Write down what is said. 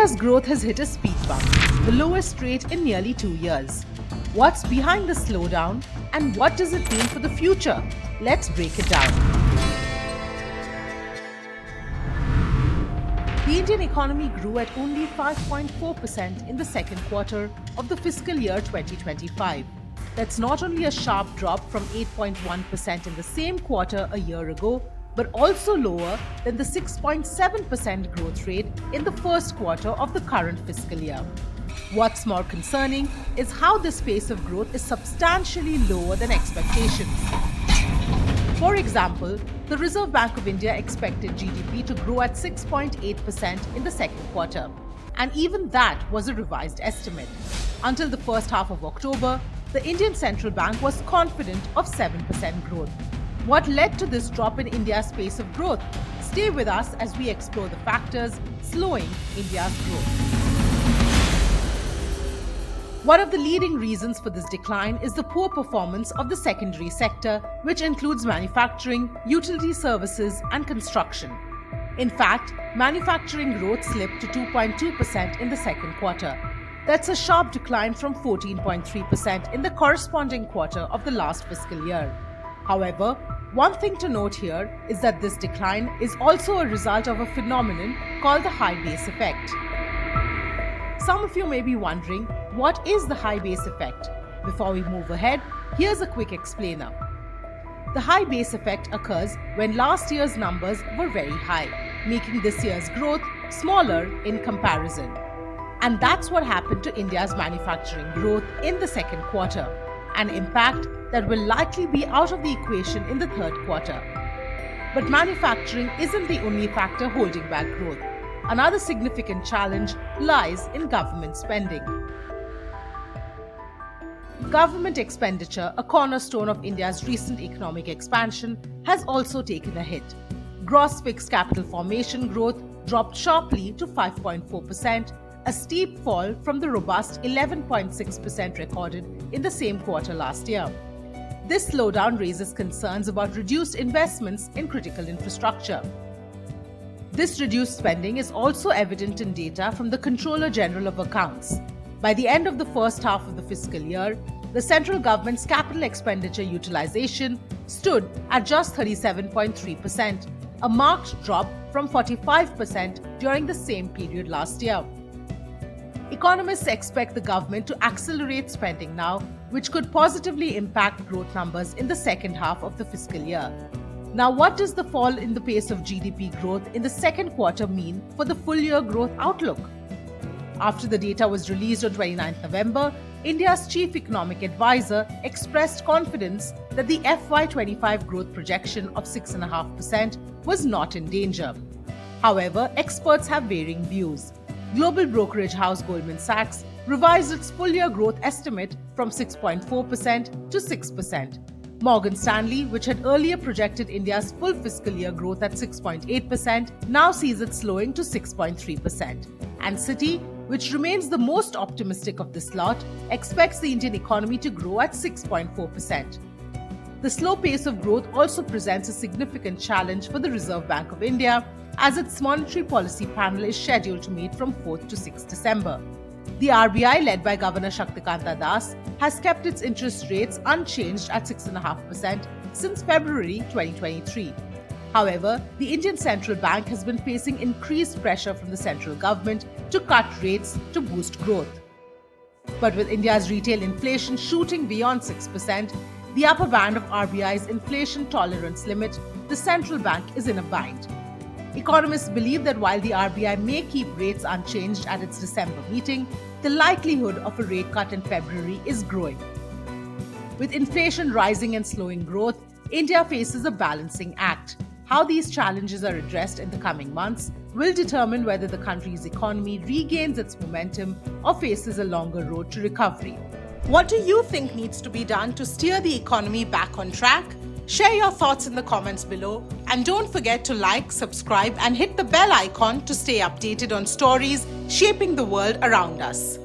India's growth has hit a speed bump, the lowest rate in nearly 2 years. What's behind the slowdown and what does it mean for the future? Let's break it down. The Indian economy grew at only 5.4% in the second quarter of the fiscal year 2025. That's not only a sharp drop from 8.1% in the same quarter a year ago, but also lower than the 6.7% growth rate in the first quarter of the current fiscal year. What's more concerning is how this pace of growth is substantially lower than expectations. For example, the Reserve Bank of India expected GDP to grow at 6.8% in the second quarter, and even that was a revised estimate. Until the first half of October, the Indian Central Bank was confident of 7% growth. What led to this drop in India's pace of growth? Stay with us as we explore the factors slowing India's growth. One of the leading reasons for this decline is the poor performance of the secondary sector, which includes manufacturing, utility services, and construction. In fact, manufacturing growth slipped to 2.2% in the second quarter. That's a sharp decline from 14.3% in the corresponding quarter of the last fiscal year. However, one thing to note here is that this decline is also a result of a phenomenon called the high base effect. Some of you may be wondering, what is the high base effect? Before we move ahead, here's a quick explainer. The high base effect occurs when last year's numbers were very high, making this year's growth smaller in comparison. And that's what happened to India's manufacturing growth in the second quarter, an impact that will likely be out of the equation in the third quarter. But manufacturing isn't the only factor holding back growth. Another significant challenge lies in government spending. Government expenditure, a cornerstone of India's recent economic expansion, has also taken a hit. Gross fixed capital formation growth dropped sharply to 5.4%, a steep fall from the robust 11.6% recorded in the same quarter last year. This slowdown raises concerns about reduced investments in critical infrastructure. This reduced spending is also evident in data from the Controller General of Accounts. By the end of the first half of the fiscal year, the central government's capital expenditure utilization stood at just 37.3%, a marked drop from 45% during the same period last year. Economists expect the government to accelerate spending now, which could positively impact growth numbers in the second half of the fiscal year. Now, what does the fall in the pace of GDP growth in the second quarter mean for the full-year growth outlook? After the data was released on 29th November, India's chief economic advisor expressed confidence that the FY25 growth projection of 6.5% was not in danger. However, experts have varying views. Global brokerage house Goldman Sachs revised its full-year growth estimate from 6.4% to 6%. Morgan Stanley, which had earlier projected India's full fiscal year growth at 6.8%, now sees it slowing to 6.3%. And Citi, which remains the most optimistic of this lot, expects the Indian economy to grow at 6.4%. The slow pace of growth also presents a significant challenge for the Reserve Bank of India, as its monetary policy panel is scheduled to meet from 4th to 6th December. The RBI, led by Governor Shaktikanta Das, has kept its interest rates unchanged at 6.5% since February 2023. However, the Indian Central Bank has been facing increased pressure from the central government to cut rates to boost growth. But with India's retail inflation shooting beyond 6%, the upper band of RBI's inflation tolerance limit, the central bank is in a bind. Economists believe that while the RBI may keep rates unchanged at its December meeting, the likelihood of a rate cut in February is growing. With inflation rising and slowing growth, India faces a balancing act. How these challenges are addressed in the coming months will determine whether the country's economy regains its momentum or faces a longer road to recovery. What do you think needs to be done to steer the economy back on track? Share your thoughts in the comments below, and don't forget to like, subscribe, and hit the bell icon to stay updated on stories shaping the world around us.